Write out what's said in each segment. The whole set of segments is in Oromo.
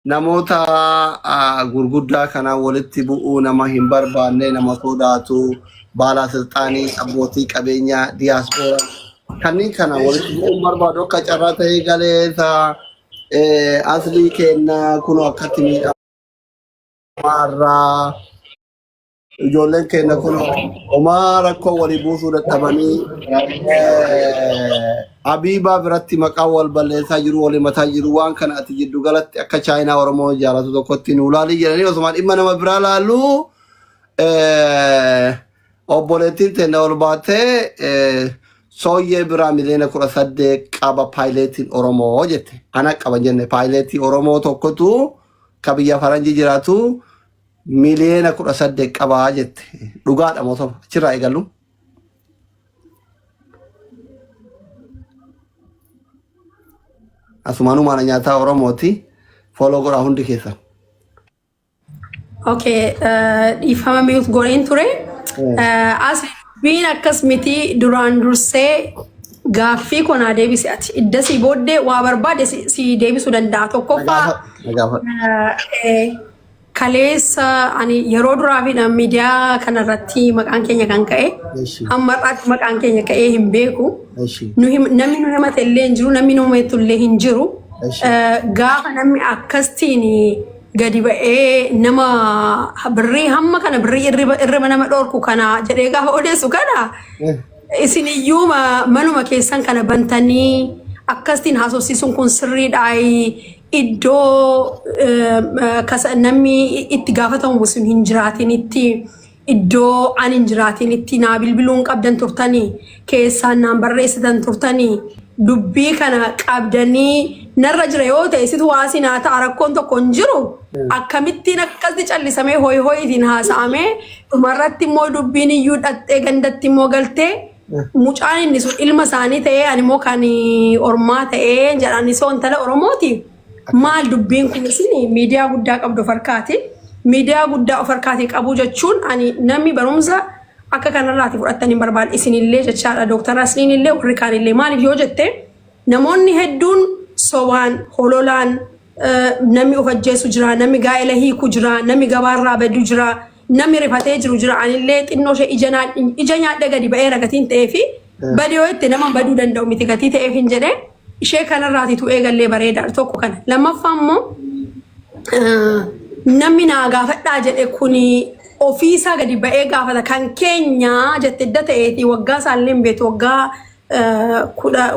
namoota gurguddaa kana walitti bu'uu nama hin barbaanne nama sodaatu baalasilxaanii abbootii qabeenyaa diiyaaspooraa kanneen kana walitti bu'uu barbaadu akka carraa ta'ee galeessa aslii kennaa kun akkatti miidhamarraa ijoolleen keenya kun homaa rakkoo walii buusuu dadhabanii Habiibaa biratti maqaa wal balleessaa jiru wal himataa jiru waan kana ati jiddu galatti akka chaayinaa Oromoo jaalatu tokkotti nu ilaalii jedhanii osuma dhimma nama biraa laallu obboleettiin teenya ol baatee sooyyee biraa miliyoona 18 qaba paayileetiin Oromoo jette. Ana qaban jenne paayileetii Oromoo tokkotu ka biyya faranjii jiraatu miliyoona 18 qabaa jette. Dhugaadha moo soba achirraa eegallu. Asumanu mana nyata Oromoti follow godha hundi keessa. Okay, ifama miut gorin ture. As bin akkas miti duraan dursee gaaffii kona deebisi ati idda si booddee waa barbaade si deebisuu danda'a tokkoffaa kaleessa ani yeroo duraa fi miidiyaa kanarratti maqaan keenya kan ka'e hammarratti maqaan keenya ka'ee hin beeku namni nu himate illee hin jiru namni nu himatu illee hin jiru gaafa namni akkastiin gadi ba'ee nama birrii hamma kana birrii irriba nama dhorku kana jedhee gaafa odeessu kana isin iyyuu manuma keessan kana bantanii akkastiin haasofsiisuun kun sirriidhaa iddoo namni itti gaafatamu sun hin jiraatinitti iddoo ani hin jiraatinitti naa bilbiluun qabdan turtanii keessaan naan barreessitan turtanii dubbii kana qabdanii narra jira yoo ta'e situ waasin haa ta'a rakkoon tokko hin jiru akkamittiin akkasii callisamee hoy hoyitiin haasa'amee dhumarratti immoo dubbiin iyyuu dhattee gandatti immoo galtee mucaan inni sun ilma isaanii ta'ee ani immoo kan ormaa ta'ee jedhani soon tala Oromooti. Maal dubbiin kun isin miidiyaa guddaa qabdu of harkaati. Miidiyaa guddaa of harkaati qabu jechuun ani namni barumsa akka kanarraati fudhatanii barbaadu isinillee jechaadha Dr. Asliin illee warri kaan illee maaliif yoo jette namoonni hedduun sobaan hololaan namni of ajjeesu jira namni gaa'ela hiiku jira namni gabaarraa badu jira namni rifatee jiru jira anillee xinnoo ishee ija nyaadhe gadi ba'ee ragatiin ta'ee fi badiyoo itti nama baduu danda'u miti gatii ta'eef hin jedhee ishee kanarraati tu eegallee bareedaa tokko kana lammaffaa immoo namni naa gaafadhaa jedhe kuni ofiisaa gadi ba'ee gaafata kan keenya jette idda ta'eeti waggaa isaallee hin beetu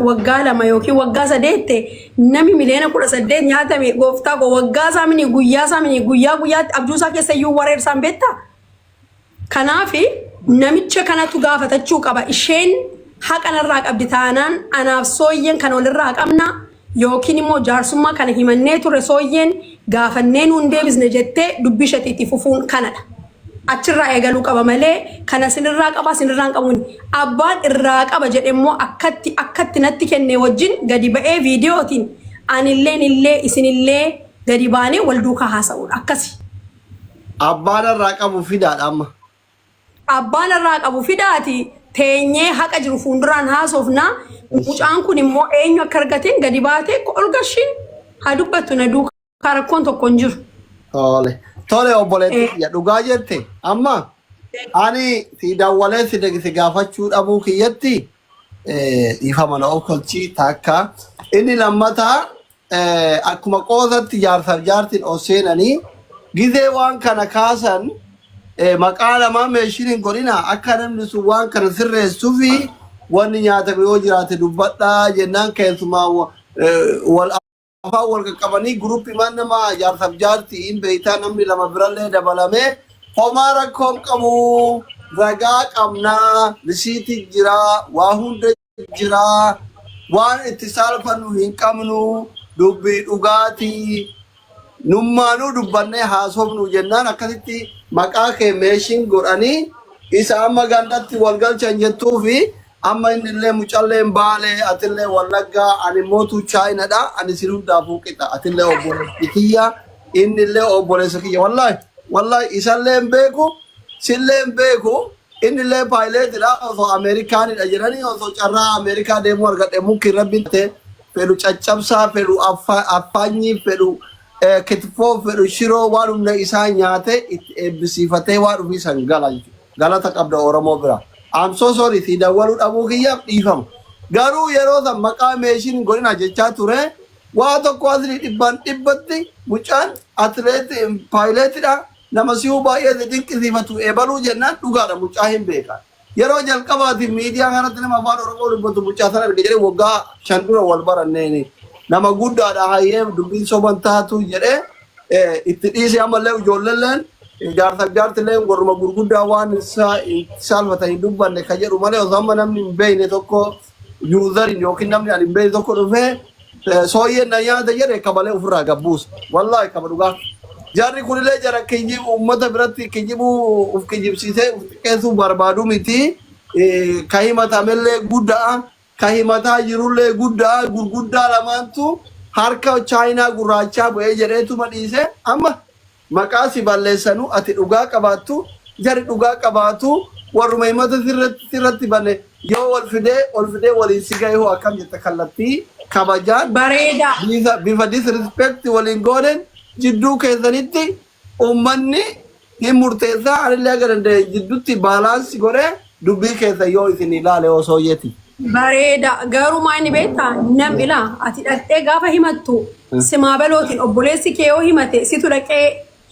waggaa lama yookiin waggaa sadeette namni miliyoona 18 nyaatame gooftaa koo waggaa isaa mini guyyaa isaa mini guyyaatti abjuusaa keessa iyyuu wareersaan beektaa kanaafi namicha kanatu gaafatachuu qaba isheen haqanarraa qabdi taanaan anaaf sooyyeen kan walirraa qabna yookiin immoo jaarsummaa kana himannee ture sooyyeen gaafannee nuun deebisne jettee dubbii isheetti fufuun kanadha. Achirraa eegaluu qaba malee kana sinirraa qaba sinirraan qabuun abbaan irraa qaba jedhemmoo akkatti natti kenne wajjin gadi ba'ee viidiyootiin anillee isinillee gadi baanee wal duukaa haasa'uudha akkasi. Abbaan irraa qabu fidaadha amma. Abbaan irraa qabu fidaati. Teenyee haqa jiru fuunduraan haasofna mucaan kun immoo eenyu akka argateen gadi baatee ol gashiin haa dubbattu na duukaa rakkoon tokko hin jiru. Tole obboleetti ya dhugaa jette amma ani si dawwalee si gaafachuu dhabuu kiyyatti dhiifama na okkolchii takka inni lammataa akkuma qoosatti jaarsaaf jaartiin ol seenanii gizee waan kana kaasan maqaa lamaa meeshiin hin godhina akka namni sun waan kana sirreessuu fi wanni nyaatame yoo jiraate dubbadhaa jennaan keessumaa wal afaan wal qaqqabanii guruppii man nama jaarsaaf jaartiin beektaa namni lama birallee dabalamee homaa rakkoon qabu ragaa qabnaa risiitii jira waa hunda jira waan itti saalfannu hin qabnu dubbii dhugaatii nummaanuu dubbannee haasofnu jennaan akkasitti maqaa kee meeshiin godhanii isa amma gandatti wal galchan jettuu fi amma innillee mucalleen baalee atillee wallaggaa ani mootu chaayinadha ani si hundaafuu qixa atillee obboleessa kiyya innillee obboleessa kiyya wallahi isallee hin beeku sillee hin beeku innillee paayileetidha osoo ameerikaanidha jedhanii osoo carraa ameerikaa deemuu argadhe mukki rabbiin ta'e fedhu caccabsaa fedhu affaanyii fedhu kitfoo fedhu shiroo waan humna isaa nyaate itti eebbisiifatee waan ofii san galata qabda Oromoo bira. I'm so sorry si dawwaluu dhabuu kiyyaaf dhiifama. Garuu yeroo san maqaa meeshiin godhina jechaa ture waa tokko asii dhibbatti mucaan atileetii paayileetidha. Nama si'uu baay'ee dinqisiifatu eebaluu jennaan dhugaadha mucaa hin beekan. Yeroo jalqabaatiif miidiyaa kanatti nama afaan Oromoo dubbatu mucaa sana arge jedhee waggaa 5 dura wal baranneeni. Nama guddaadha hayyee dubbiin soban taatu jedhee itti dhiisee ammallee ijoolleen jaartillee gorma gurguddaa waan saalfatan hin dubbanne kan jedhu malee osoo amma namni hin beekne tokko yuuzarin yookiin namni ani hin beekne tokko dhufee sooyyeen na nyaata jedhe kabalee ofirraa gabbuusa. Wallaahi kaba dhugaa. Jarri kunillee jara kijibuu uummata biratti kijibuu uf kijibsiisee uf xiqqeessuu barbaadu miti. Kan himatamellee guddaa kan himataa jirullee gurguddaa lamaantu harka chaayinaa gurraachaa bu'ee jedheetuma dhiise amma maqaa si balleessanu ati dhugaa qabaattu jarri dhugaa qabaatu warruma himata sirratti banne yoo ol fidee waliin si ga'e hoo akkam jette kallattii kabajaan bareeda bifa disrespect waliin goonen jidduu keessanitti uummanni hin murteessaa anillee aga danda'e jidduutti baalaansi godhee dubbii keessa yoo isin ilaale osoo yeeti. Bareeda garuu maani beektaa nam ilaa ati dhaqxee gaafa himattu simaabalootiin obboleessi kee yoo himate situ dhaqee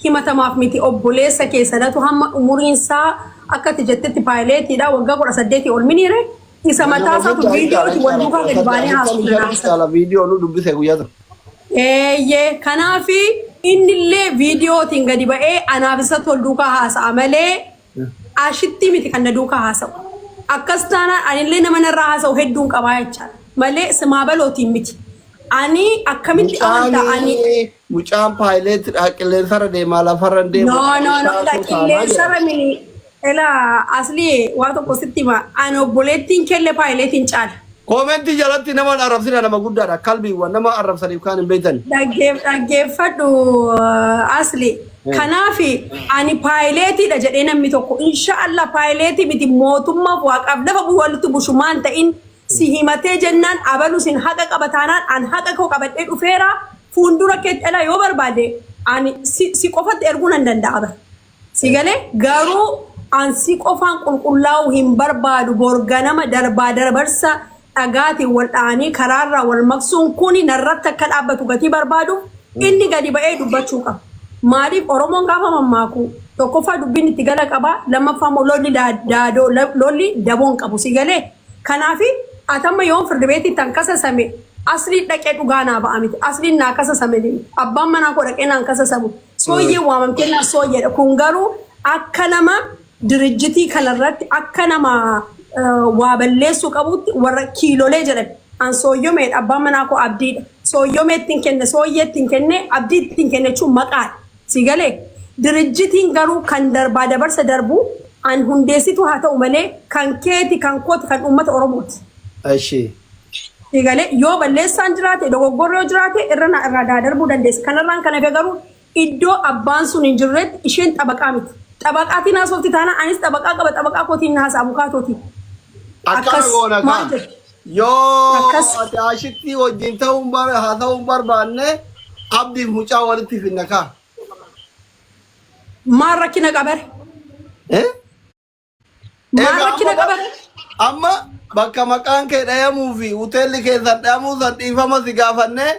himatamaaf miti obboleessa keessadatu hamma umuriinsaa akka ati jettetti paayileetiidha waggaa 18 ol miniire isa mataa isaatu viidiyooti wal duukaa gadi baanee haasofna. Viidiyoo nu dubbise guyyaa tokko. Kanaafi innillee viidiyootiin gadi ba'ee anaaf isatti wal duukaa haasa'a malee ashitti miti kan na duukaa haasa'u. Akkas taanaan anillee nama narraa haasa'u hedduun qabaa jechaadha malee simaabalootiin miti. Ani akkamitti amantaa ani mucaan paayileetidha qilleensarra deemaa lafarra deemaa. No qilleensarra mini elaa asli waa tokko sitti hima ani obboleettiin kelle paayileetiin caala. Koomenti jalatti nama arrabsina nama guddaadha qalbiiwwan nama arrabsaniif kaan hin beektan. Dhaggeeffadhu asli. Kanaafi ani paayileetiidha jedhee namni tokko inshaallah paayileetii miti mootummaaf waaqaaf lafa walitti bushumaan ta'in si himatee jennaan abalu sin haqa qabataanaan an haqa koo qabadhee dhufeera fuuldura keetti dhala yoo barbaade ani si qofatti erguu nan danda'a si galee garuu an si qofaan qulqullaa'uu hin barbaadu borganama darbarsa dhagaatiin wal dha'anii karaarraa wal maqsuun kuni narratti akka dhaabbatu gatii barbaadu inni gadi ba'ee dubbachuu qaba. Maaliif Oromoon gaafa mammaaku tokkoffaa dubbiin itti gala qaba lammaffaa lolli daboon qabu si galee kanaafi atamma yoon firdi beetii tan kasasame asli dhaqee dhugaa naa ba'a miti asli naa kasasame abbaan manaa koo dhaqee naan kasasamu sooyyee waamamtee naa sooyyeedha kun garuu akka nama dirijjitii kanarratti akka nama waa balleessuu qabutti warra kiilolee jedhan an sooyyomeedha abbaan manaa koo abdiidha sooyyomeettiin kenne sooyyeettiin kenne abdiittiin kenne jechuun maqaadha. Sigale dirijjitiin garuu kan darbaa dabarsa darbu an hundeessitu haa ta'u malee kan keeti kan kooti kan uummata Oromooti. Sigale yoo balleessaan jiraate dogoggorri yoo jiraate irraa darbuu dandeessa. Kanarraan kan hafe garuu iddoo abbaan sun hin jirretti isheen xabaqaa miti. Xabaqaatiin haasofti taana anis xabaqaa qaba xabaqaa kootiin haasa abukaatooti. Akkas maal yoo ati ashitti wajjin haa ta'uun barbaanne abdiif mucaa walitti finna kaa. Maal rakkina qabare? Maal rakkina qabare? Amma bakka maqaan kee dhayamuu fi hoteelli keessan dhayamuu san dhiifama si gaafannee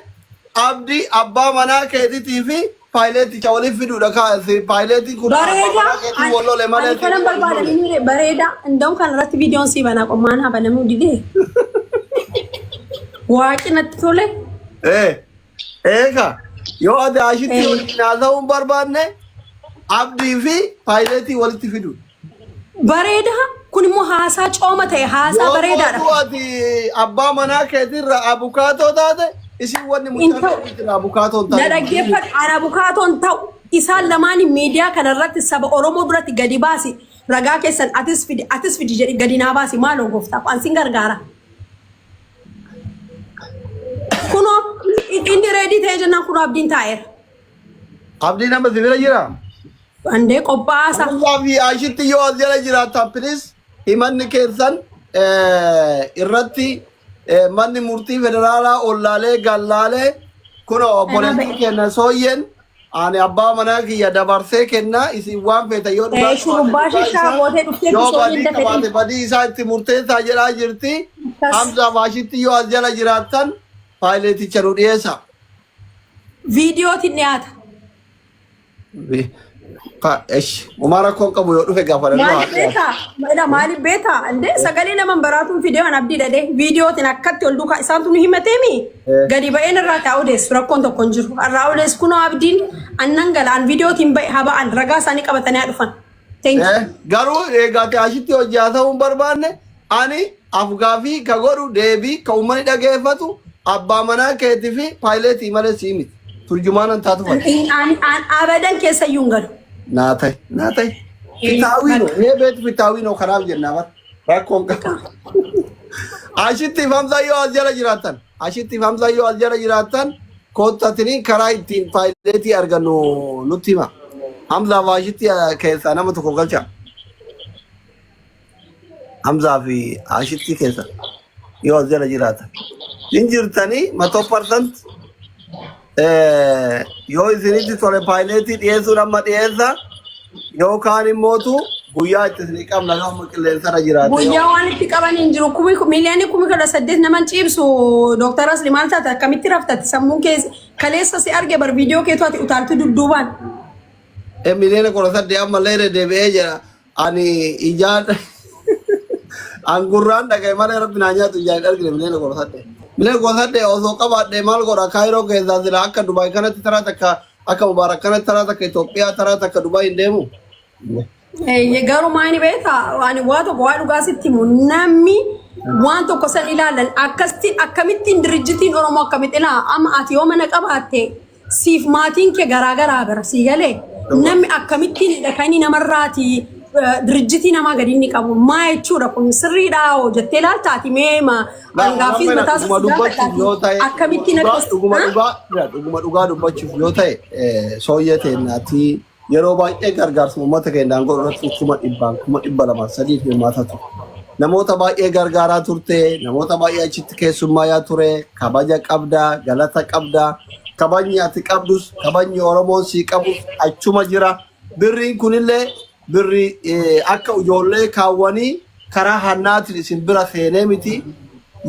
abdii abbaa manaa keetiitii fi paayileeticha waliif fiduudha kaa'e paayileetiin kun bareeda wallole malee kanan barbaadanii bareeda inda'u kan irratti viidiyoon si banaa qommaan haa banamuu didee waaqinatti tole. Eega yoo ati ashitti waliin haasa'uun barbaanne abdii fi paayileetii walitti fidu. Bareeda kun immoo haasaa cooma ta'e haasaa bareedaadha. Yoo ati abbaa manaa keetirra abukaatoo taate isin wanni mucaa abukaatoon taate. Dhaggeeffadhu an abukaatoon ta'u isaan lamaan miidiyaa kanarratti saba Oromoo duratti gadi baasi ragaa keessan atis fidi jedhi gadi naa baasi maaloo gooftaaf an sin gargaara. Kunoo inni reedii ta'ee jennaan kunoo abdiin taa'eera. Abdiin nama si bira jira. Andee qophaasa. Allah fi ashitti yoo as jala jiraatan please himanni keessan irratti manni murtii federaalaa ollaalee gallaalee kuno obboleettii kenna sooyyen ani abbaa manaa kiyya dabarsee kenna isin waan feeta yoo dhugaa shurrubbaa shishaa bootee dhuftee yoo sooyyen badii qabaate badii isaa itti murteessaa jedhaa jirti. Hamza maashitti yoo as jala jiraattan paayileeticha nu dhiyeessa. Viidiyootiin dhiyaata. Umara kon qabu yoo dhufe gaafa maaliif beektaa ande sagalee nama baraatuun fiidiyoon abdii dhadhee viidiyootiin akkatti ol duukaa isaantu nu himateemi gadi ba'een irraa taa odeessu rakkoon tokko hin jiru irraa odeessu kunoo abdiin annan galaan viidiyootiin ba'e haba'an ragaa isaanii qabatanii dhufan. Garuu eegaate ashitti hojii haa ta'uun barbaanne ani afgaafii ka godhu deebii ka uummanni dhageeffatu abbaa manaa keetii fi paayileetii malee sii miti turjumaanan taatu abadan keessa iyyuu hin galu. Naatay fitaawino beetu fitaawino kanaaf jennaa bar rakkoon qabu. Ashitti Hamza yoo as jala jiraattan ashitti Hamza yoo as jala jiraattan koottatanii karaa ittiin paayileetii argannu nutti hima. Hamza fi ashitti keessaa nama tokko galcha. Hamza fi ashitti keessa yoo as jala jiraatan hin jirtanii 100% yoo isinitti tole paayileetii dhiyeessuun amma dhiyeessa yookaan immootu guyyaa itti isinii qabna gaafa qilleensarra jiraate. Guyyaa waan itti qaban hin jiru miliyoonii 18 naman ciibsu Dr. Asli maal taate akkamitti raftatti sammuu keessa kaleessa si arge bar viidiyoo keetu ati utaaltu dudduubaan. Miliyoona 18 ammallee deebi'ee jira ani ijaan angurraan dhaga'e malee rabbi naa nyaatu ijaan argine miliyoona 18. Milee gosaadhe osoo qabaadhe maal godha Kaayiroo keessaa sila akka Dubaay kanatti taraa takka akka Mubaarak kanatti taraa takka Itoophiyaa taraa takka Dubaay hin deemu. Garuu maani beektaa waan tokko waa dhugaa sitti himu namni waan tokko san ilaalan akkamittiin dirijjitiin Oromoo akkamitti ilaa amma ati yoo mana qabaatte siif maatiin kee garaagaraa bira sii galee namni akkamittiin dhaqanii namarraati dirijjitii namaa gadi inni qabu maa jechuudha kun sirriidhaa jettee ilaaltaati meema hangaafis mataa akkamittiin dhuguma dhugaa dubbachuuf yoo ta'e sooyyee teennaati yeroo baay'ee gargaarsa uummata keenyaan godhatu 200,000 hirmaataa ture. Namoota baay'ee gargaaraa turte namoota baay'ee achitti keessummaa ture kabaja qabdaa galata qabdaa kabajni ati qabdus kabajni Oromoon sii qabus achuma jira birriin kunillee birri akka ijoollee kaawwanii karaa hannaatiin isin bira seenee miti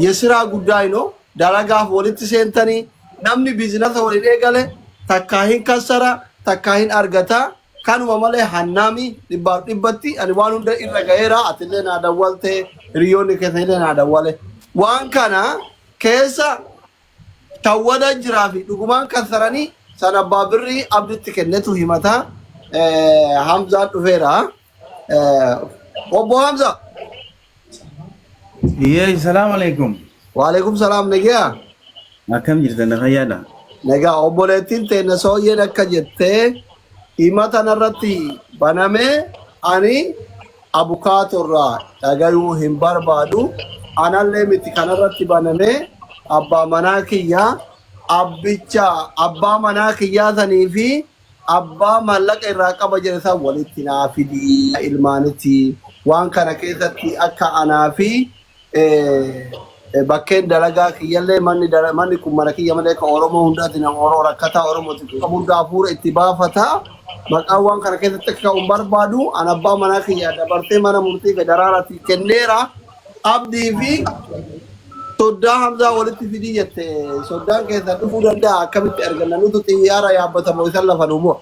yesiraa guddaa ino dalagaaf walitti seentanii namni biizinasa waliin eegale takkaa hin kassara takkaa hin argata kanuma malee hannaami dhibbaaf dhibbatti ani waan hunda irra ga'eera atillee naa dawwalte hiriyoonni keessanillee naa dawwale waan kana keessa tawwada jiraa fi dhugumaan kassaranii san abbaa birrii abditti kennetu himataa. Hamza dhufeera. Obbo Hamza. Assalamu alaikum. Wa alaikum salam nagaa. Akkam jirtan fayyaadha. Nagaa obboleettiin teenya sooyyeen akka jettee himata narratti banamee ani abukaatorraa dhagayuu hin barbaadu anallee miti kanarratti banamee abbaa manaa kiyyaa abbicha abbaa manaa kiyyaa sanii fi abbaa mallaqa irraa qaba jedhe san walitti naa fidii ilmaanitti waan kana keessatti akka anaa fi bakkeen dalagaa kiyyallee manni kun mana kiyya malee ka Oromoo hundaati nama Oromoo rakkataa Oromooti hundaa hafuura itti baafata maqaan waan kana keessatti akka hin barbaadu an abbaa manaa kiyya dabartee mana murtii federaalaatti kenneera abdii fi Soddaan Hamzaa walitti fidii jette soddaan keessa dhufuu danda'a akkamitti arganna nutu xiyyaara yaabbatamu isan lafa dhumoo.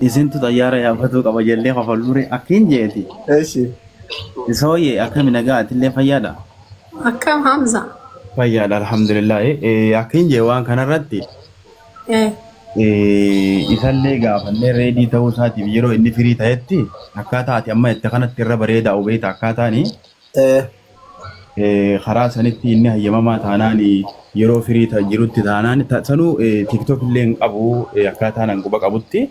Isintu xiyyaara yaabbatuu qaba jallee qofalluure akkiin jeeti. Sooyyee akkami nagaa atillee fayyaadha. Akkam Hamza. Fayyaadha alhamdulillah. Akkiin jee waan kanarratti. Isallee gaafannee reedii ta'uu isaatiif yeroo inni firii ta'etti akkaataa ati amma itti kanatti irra bareedaa hubeeta akkaataani. Karaa sanitti inni hayyamamaa taanaan yeroo firii jirutti taanaan sanuu TikTok illee hin qabu akkaataa nan quba qabutti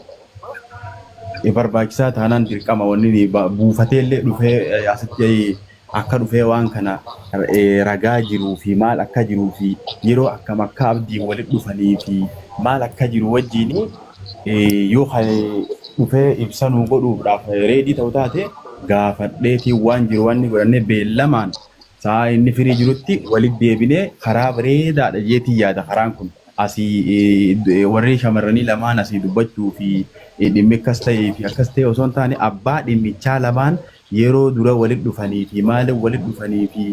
barbaachisaa taanaan dirqama wanni buufatee illee dhufee asitti akka dhufee waan kana ragaa jiruu fi maal akka jiruu fi yeroo akkam akka abdiin walitti dhufanii fi maal akka jiru wajjin yoo dhufee ibsanuu godhuudhaaf reedii ta'u taate gaafadheetii waan jiru wanni godhannee beellamaan saa inni firii jirutti walitti deebinee karaa bareedaadha jeetii yaada karaan kun asii warri shamarranii lamaan asii dubbachuu fi dhimmi akkas ta'e osoo hin taane abbaa dhimmichaa lamaan yeroo dura walitti dhufanii fi maaliif walitti dhufanii fi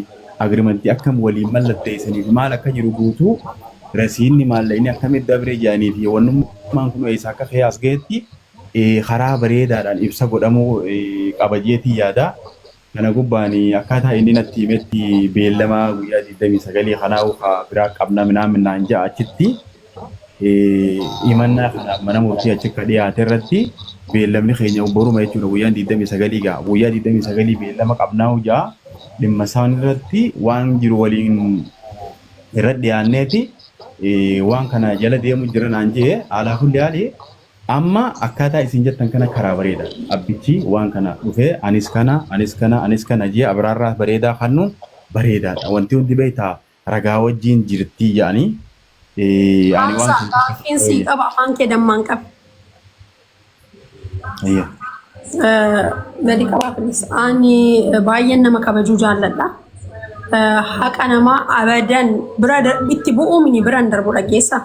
agriimentii akkam waliin mallatteessanii fi maal akka jiru guutuu rasiinni maallaqni akkamitti dabree jaanii fi wannummaan kun eessa akka fe'as geetti karaa bareedaadhaan ibsa godhamuu qaba jeetii yaada. Kana gubbaan akkaataa inni natti himetti beellama guyyaa 29 kanaa'u biraa qabna minaan ja'a achitti himannaa kanaaf mana murtii achi akka dhiyaate irratti beellamni keenya boruma jechuudha guyyaan 29 gaa guyyaa 29 beellama qabnaa'u ja'a dhimma isaan irratti waan jiru waliin irra dhiyaanneeti waan kana jala deemu jira naan jee alaa kulli haali amma akkaataa isin jettan kana karaa bareeda abbichi waan kana dhufee anis kana jee abraarraa bareedaa kannuun bareedaadha wanti hundi beektaa ragaa wajjiin jirtii jedhanii ani waan kana si qaba afaan kee dammaan qaba. Gadi qabaa kunis ani baay'een nama kabajuu jaalladha. Haqa namaa abadan bira itti bu'uu mini biraan darbu dhageessa.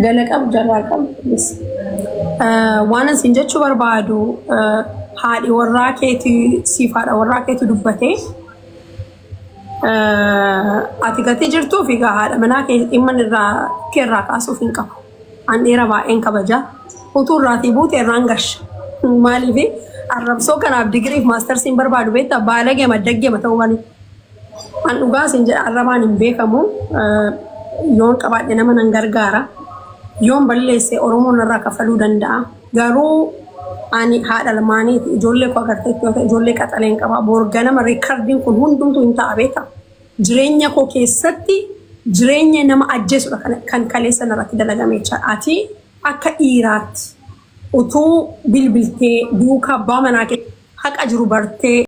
Galaqab jarraa qabus waan isin jechuu barbaadu haadhi warraa keetii siif haadha warraa keetii dubbatee ati gatii jirtuu fi haadha manaa kee dhimma irraa kaasuuf hin qabu. An dheera baay'een kabaja utuu irraatii buute irraan gasha maaliif arrabsoo kanaaf digiriif maastarsiin barbaadu beektaa baalagee maddaggee ta'uu malee an dhugaa isin jedha arrabaan hin beekamu yoon qabaadhe nama nan gargaara. Yoon balleesse Oromoon irraa kafaluu danda'a. Garuu ani haadha lamaaniiti ijoollee koo agarteetti yoo ta'e ijoollee qaxaleen qaba. Boorganama riikardiin kun hundumtuu hin ta'a beektaa. Jireenya koo keessatti jireenya nama ajjeesudha kan kaleessa irratti dalagame jecha. Ati akka dhiiraatti utuu bilbiltee duukaa abbaa manaa haqa jiru bartee